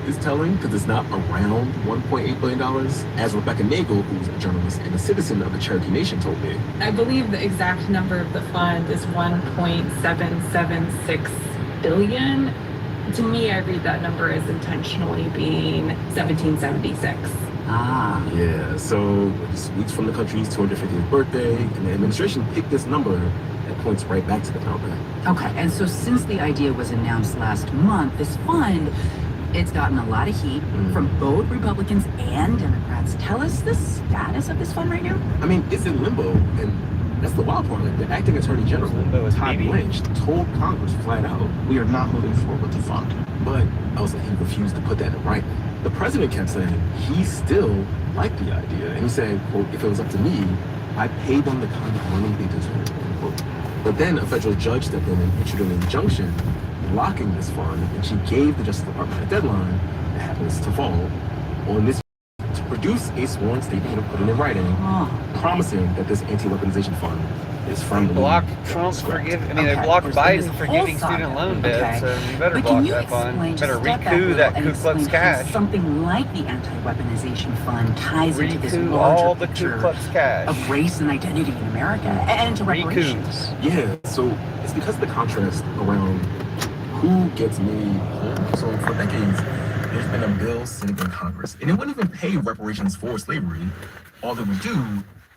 is telling because it's not around $1.8 billion, as Rebecca Nagel, who's a journalist and a citizen of the Cherokee Nation, told me. I believe the exact number of the fund is 1.776 billion. To me, I read that number as intentionally being 1776. Ah. Yeah, so just weeks from the country's 250th birthday, and the administration picked this number that points right back to the founding. Okay, and so since the idea was announced last month, this fund, it's gotten a lot of heat from both Republicans and Democrats. Tell us the status of this fund right now. I mean, it's in limbo, and that's the wild part. Like, the acting attorney general, Todd Blanche, told Congress flat out, we are not moving forward with the fund. But also he refused to put that in writing. The president kept saying he still liked the idea, and he said, quote, if it was up to me, I pay them the kind of money they deserve, quote. But then a federal judge stepped in and issued an injunction blocking this fund, and she gave the Justice Department a deadline that happens to fall on this to produce a sworn statement and put it in writing, promising that this anti-weaponization fund is firmly block Trump for giving. I mean, they blocked Biden for giving student loan debt, so you better block that fund. You better recoup that Ku Klux cash. Something like the anti-weaponization fund ties into this Recoup larger all the picture Ku Klux cash of race and identity in America and to reparations. Yeah, so it's because of the contrast around who gets made whole. So for decades, there's been a bill sitting in Congress, and it wouldn't even pay reparations for slavery. All it would do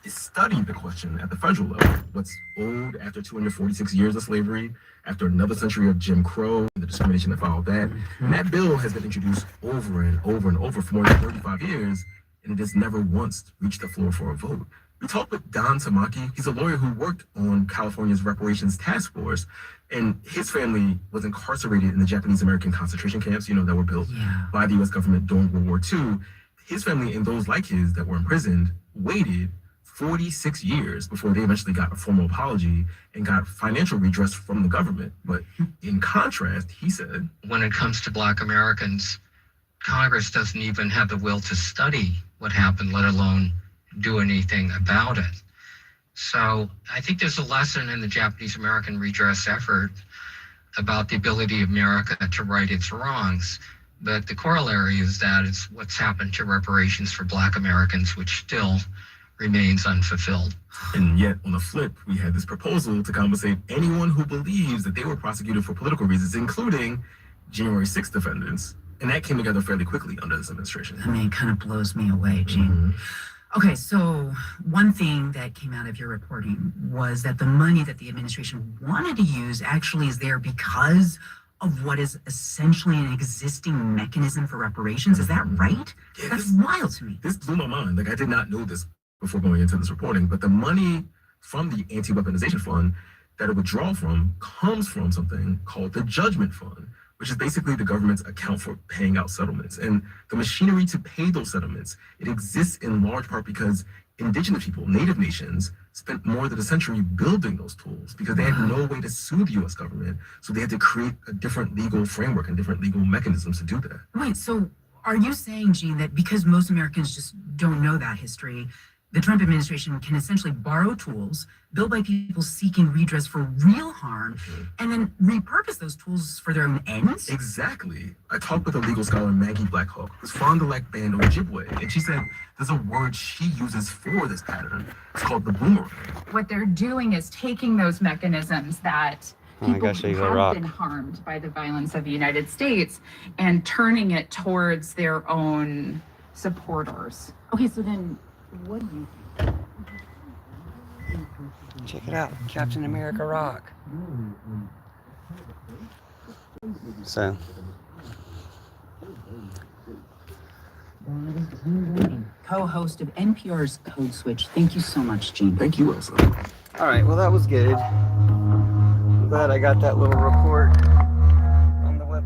is study the question at the federal level. What's owed after 246 years of slavery, after another century of Jim Crow, and the discrimination that followed that. And that bill has been introduced over and over and over for more than 35 years, and it has never once reached the floor for a vote. We talked with Don Tamaki. He's a lawyer who worked on California's reparations task force, and his family was incarcerated in the Japanese American concentration camps, that were built by the U.S. government during World War II. His family and those like his that were imprisoned waited 46 years before they eventually got a formal apology and got financial redress from the government. But in contrast, he said, when it comes to Black Americans, Congress doesn't even have the will to study what happened, let alone do anything about it. So I think there's a lesson in the Japanese American redress effort about the ability of America to right its wrongs. But the corollary is that it's what's happened to reparations for Black Americans, which still remains unfulfilled. And yet, on the flip, we had this proposal to compensate anyone who believes that they were prosecuted for political reasons, including January 6th defendants. And that came together fairly quickly under this administration. I mean, it kind of blows me away, Gene. Okay, so one thing that came out of your reporting was that the money that the administration wanted to use actually is there because of what is essentially an existing mechanism for reparations. Is that right? Yeah, that's wild to me. This blew my mind. Like, I did not know this before going into this reporting, but the money from the anti-weaponization fund that it would draw from comes from something called the Judgment Fund, which is basically the government's account for paying out settlements. And the machinery to pay those settlements, it exists in large part because indigenous people, native nations, spent more than a century building those tools because they had no way to sue the U.S. government. So they had to create a different legal framework and different legal mechanisms to do that. Wait, so are you saying, Gene, that because most Americans just don't know that history, the Trump administration can essentially borrow tools built by people seeking redress for real harm and then repurpose those tools for their own ends? Exactly. I talked with a legal scholar, Maggie Blackhawk, who's Fond du Lac Band Ojibwe, and she said there's a word she uses for this pattern. It's called the boomerang. What they're doing is taking those mechanisms that people have been harmed by the violence of the United States and turning it towards their own supporters. Okay, so then what do you think? Check it out, Captain America Rock. So. Co-host of NPR's Code Switch. Thank you so much, Gene. Thank you, Elsa. All right, well, that was good. I'm glad I got that little report.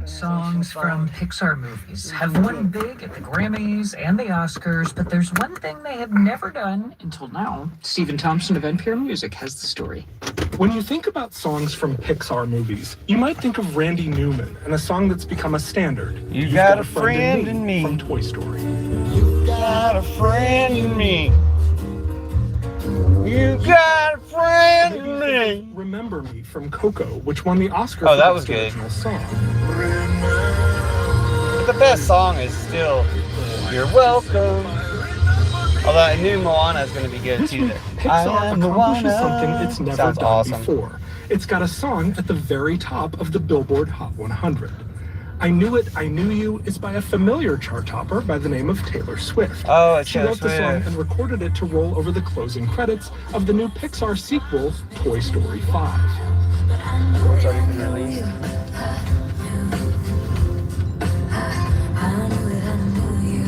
Songs from Pixar movies have won big at the Grammys and the Oscars, but there's one thing they have never done until now. Stephen Thompson of NPR Music has the story. When you think about songs from Pixar movies, you might think of Randy Newman and a song that's become a standard. You got a friend in me. From Toy Story. You got a friend in me. You got a friend in me. Remember Me from Coco, which won the Oscar for that was the good. Original song. the best song is still You're Welcome. Although I knew Moana is going to be good This too. week, Pixar accomplishes something it's never Sounds done awesome. before. It's got a song at the very top of the Billboard Hot 100. I Knew It, I Knew You is by a familiar chart topper by the name of Taylor Swift. Oh, it's She Taylor wrote the song Swift. and recorded it to roll over the closing credits of the new Pixar sequel, Toy Story 5. It's already been released.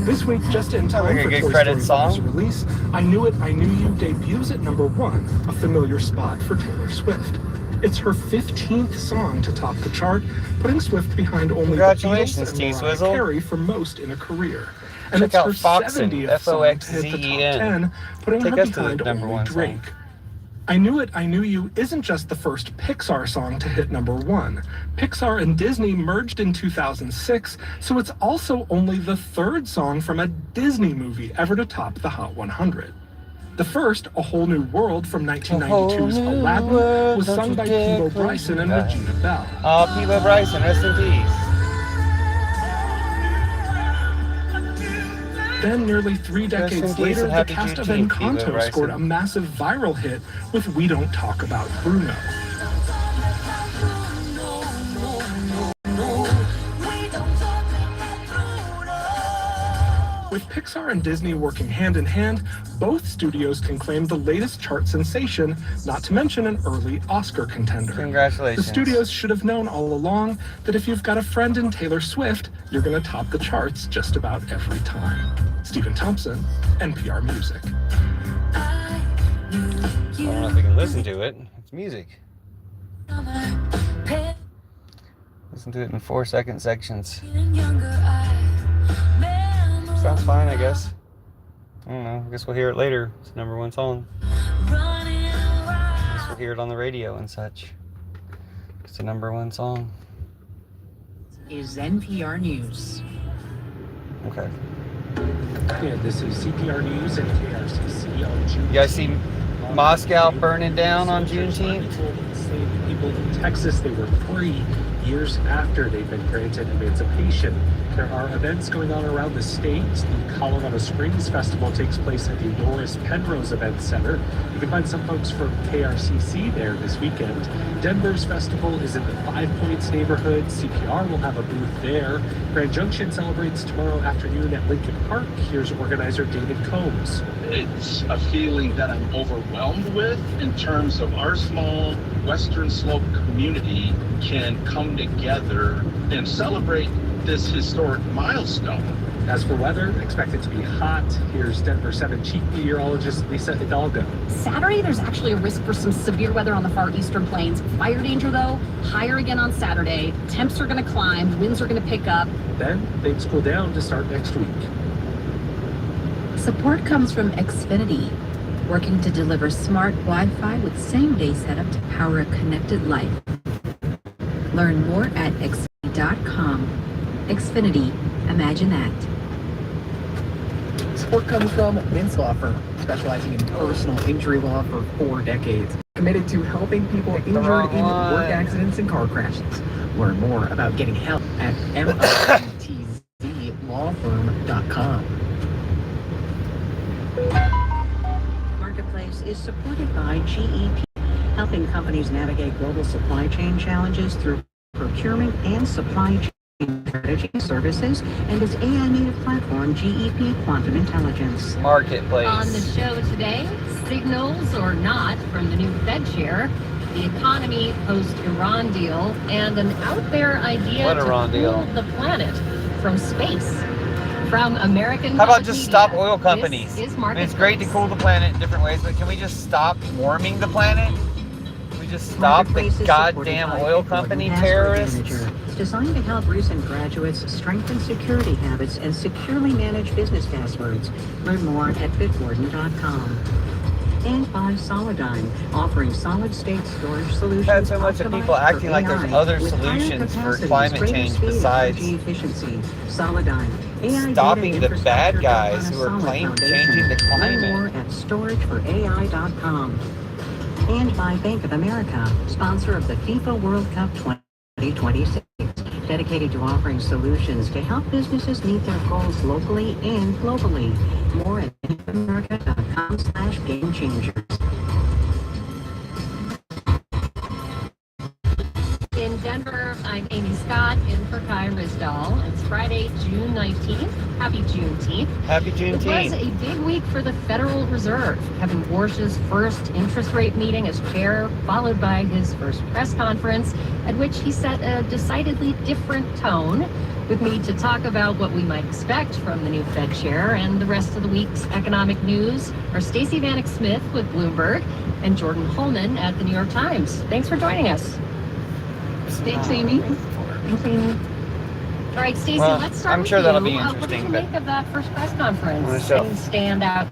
This week, just in time Like a for good Toy credit Story 5's song. release, I Knew It, I Knew You debuts at number 1, a familiar spot for Taylor Swift. It's her 15th song to top the chart, putting Swift behind only the Beatles Congratulations, and T. Mariah Swizzle. Carey for most in a career. And Check it's out her Foxen, 70th song to hit the top F-O-X-Z-E-N. 10, putting Take her us to the behind number only one Drake. song. I Knew It, I Knew You isn't just the first Pixar song to hit number 1. Pixar and Disney merged in 2006, so it's also only the third song from a Disney movie ever to top the Hot 100. The first, A Whole New World from 1992's Aladdin, was sung by Peebo Bryson and Regina Bell. Oh, Peebo Bryson, rest in peace. Then, nearly 3 decades Rest in peace later, and the happy cast of Juneteenth, Peebo Encanto Bryson. scored a massive viral hit with We Don't Talk About Bruno. With Pixar and Disney working hand in hand, both studios can claim the latest chart sensation, not to mention an early Oscar contender. Congratulations. The studios should have known all along that if you've got a friend in Taylor Swift, you're going to top the charts just about every time. Stephen Thompson, NPR Music. I don't know if we can listen to it. It's music. Listen to it in 4-second sections. Sounds fine, I guess. I don't know. I guess we'll hear it later. It's the number 1 song. I guess we'll hear it on the radio and such. It's the number 1 song. Is NPR News. Okay. Yeah, this is CPR News and KRCC on June. You guys see Moscow burning down on Juneteenth? Enslaved people in Texas, they were free years after they've been granted emancipation. There are events going on around the state. The Colorado Springs Festival takes place at the Doris Penrose Event Center. You can find some folks from KRCC there this weekend. Denver's festival is in the 5 Points neighborhood. CPR will have a booth there. Grand Junction celebrates tomorrow afternoon at Lincoln Park. Here's organizer David Combs. It's a feeling that I'm overwhelmed with in terms of our small Western Slope community can come together and celebrate this historic milestone. As for weather, expect it to be hot. Here's Denver 7 chief meteorologist Lisa Hidalgo. Saturday, there's actually a risk for some severe weather on the far eastern plains. Fire danger, though, higher again on Saturday. Temps are going to climb, winds are going to pick up. Then things cool down to start next week. Support comes from Xfinity, working to deliver smart Wi-Fi with same-day setup to power a connected life. Learn more at xfinity.com. Xfinity, imagine that. Support comes from Mintz Law Firm, specializing in personal injury law for 4 decades. Committed to helping people injured in work accidents and car crashes. Learn more about getting help at mITZlawfirm.com. Marketplace is supported by GEP, helping companies navigate global supply chain challenges through procurement and supply chain strategy services, and its AI-native platform, GEP Quantum Intelligence. Marketplace. On the show today, signals or not from the new Fed chair, the economy post-Iran deal, and an out-there idea What to Iran cool deal? the planet from space. From American How about Public just Media, stop oil companies? This is I mean, it's great to Marketplace. cool the planet in different ways, but can we just stop warming the planet? Can we just stop the Marketplace is goddamn supported by oil Bitwarden company Password terrorists? Manager. It's designed to help recent graduates strengthen security habits and securely manage business passwords. Learn more at bitwarden.com. And by Solidyne, offering solid-state storage solutions. Had so much of optimized people acting for like there's AI other with higher solutions for capacities, climate greater change speed, besides energy efficiency. Solidyne. AI stopping data the bad infrastructure guys built on a who are solid changing foundation. the Learn climate. more at storageforai.com. And by Bank of America, sponsor of the FIFA World Cup 2026. dedicated to offering solutions to help businesses meet their goals locally and globally. More at bankofamerica.com/gamechangers. In Denver, I'm Amy Scott in for Kai Risdall. It's Friday, June 19th. Happy Juneteenth. Happy It Juneteenth. was a big week for the Federal Reserve. Kevin Warsh's first interest rate meeting as chair, followed by his first press conference, at which he set a decidedly different tone. With me to talk about what we might expect from the new Fed chair and the rest of the week's economic news are Stacey Vanek Smith with Bloomberg and Jordan Holman at the New York Times. Thanks for joining us. Thanks, Amy. Thanks, Amy. All right, Stacey, Well, let's start I'm with sure you. that'll be What did interesting, you but make of that first press conference? myself. Things stand out